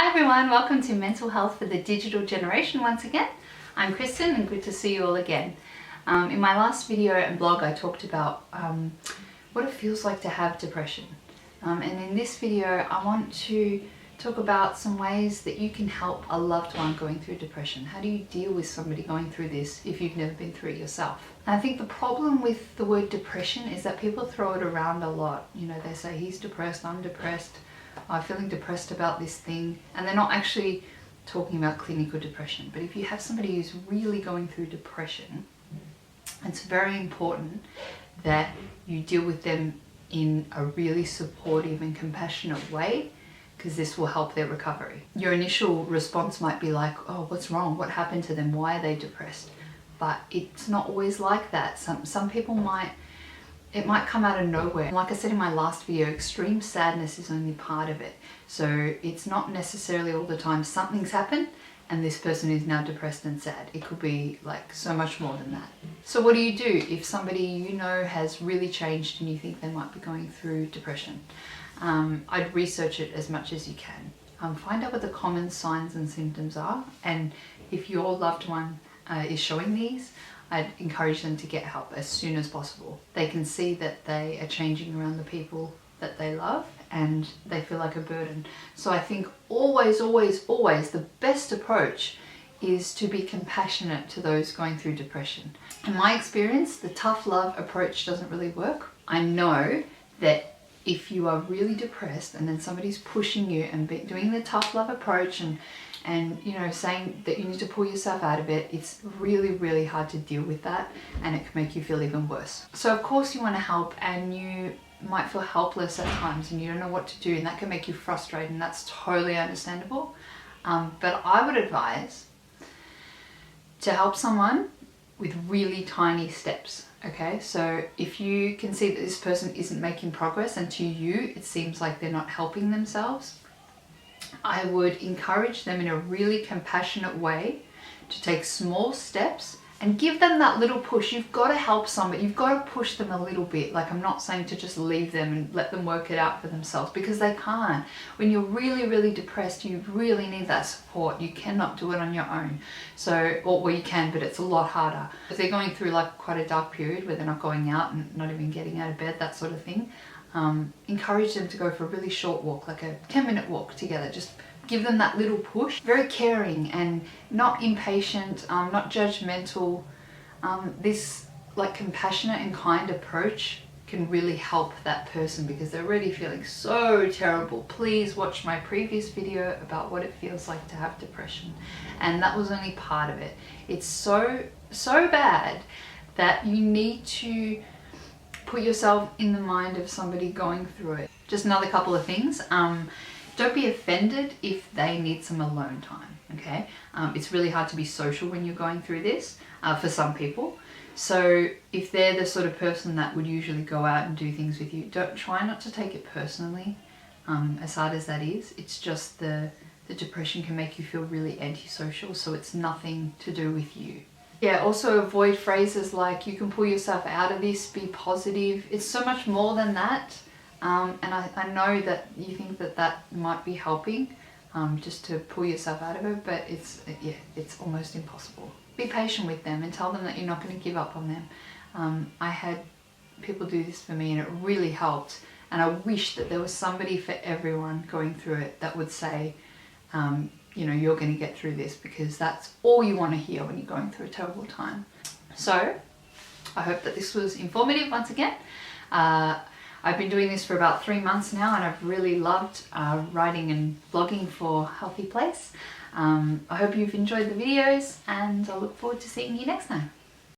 Hi everyone, welcome to Mental Health for the Digital Generation once again. I'm Kristen and good to see you all again. In my last video and blog I talked about what it feels like to have depression. And in this video I want to talk about some ways that you can help a loved one going through depression. How do you deal with somebody going through this if you've never been through it yourself? And I think the problem with the word depression is that people throw it around a lot. You know, they say he's depressed, I'm depressed, I'm feeling depressed about this thing, and they're not actually talking about clinical depression. But if you have somebody who's really going through depression, it's very important that you deal with them in a really supportive and compassionate way, because this will help their recovery. Your initial response might be like, oh, what's wrong? What happened to them? Why are they depressed? But it's not always like that. Some people it might come out of nowhere. Like I said in my last video, extreme sadness is only part of it. So it's not necessarily all the time something's happened and this person is now depressed and sad. It could be like so much more than that. So what do you do if somebody you know has really changed and you think they might be going through depression? I'd research it as much as you can. Find out what the common signs and symptoms are, and if your loved one is showing these, I'd encourage them to get help as soon as possible. They can see that they are changing around the people that they love and they feel like a burden. So I think always, always, always the best approach is to be compassionate to those going through depression. In my experience, the tough love approach doesn't really work. I know that if you are really depressed and then somebody's pushing you and doing the tough love approach and you know, saying that you need to pull yourself out of it, it's really, really hard to deal with that, and it can make you feel even worse. So of course you want to help, and you might feel helpless at times and you don't know what to do, and that can make you frustrated, and that's totally understandable. But I would advise to help someone with really tiny steps. Okay, so if you can see that this person isn't making progress and to you it seems like they're not helping themselves, I would encourage them in a really compassionate way to take small steps and give them that little push. You've got to help somebody, you've got to push them a little bit. Like, I'm not saying to just leave them and let them work it out for themselves, because they can't. When you're really, really depressed, you really need that support. You cannot do it on your own. So, or well, you can, but it's a lot harder. If they're going through like quite a dark period where they're not going out and not even getting out of bed, that sort of thing, encourage them to go for a really short walk, like a 10-minute walk together. Just give them that little push. Very caring and not impatient, not judgmental. This like compassionate and kind approach can really help that person because they're already feeling so terrible. Please watch my previous video about what it feels like to have depression, and that was only part of it. It's so bad that you need to put yourself in the mind of somebody going through it. Just another couple of things. Don't be offended if they need some alone time, okay? It's really hard to be social when you're going through this, for some people. So if they're the sort of person that would usually go out and do things with you, try not to take it personally, as hard as that is. It's just the depression can make you feel really antisocial, so it's nothing to do with you. Yeah, also avoid phrases like, you can pull yourself out of this, be positive. It's so much more than that. And I know that you think that might be helping, just to pull yourself out of it, but it's almost impossible. Be patient with them and tell them that you're not going to give up on them. I had people do this for me and it really helped, and I wish that there was somebody for everyone going through it that would say, you know, you're going to get through this, because that's all you want to hear when you're going through a terrible time. So I hope that this was informative once again. I've been doing this for about 3 months now, and I've really loved writing and blogging for Healthy Place. I hope you've enjoyed the videos, and I look forward to seeing you next time.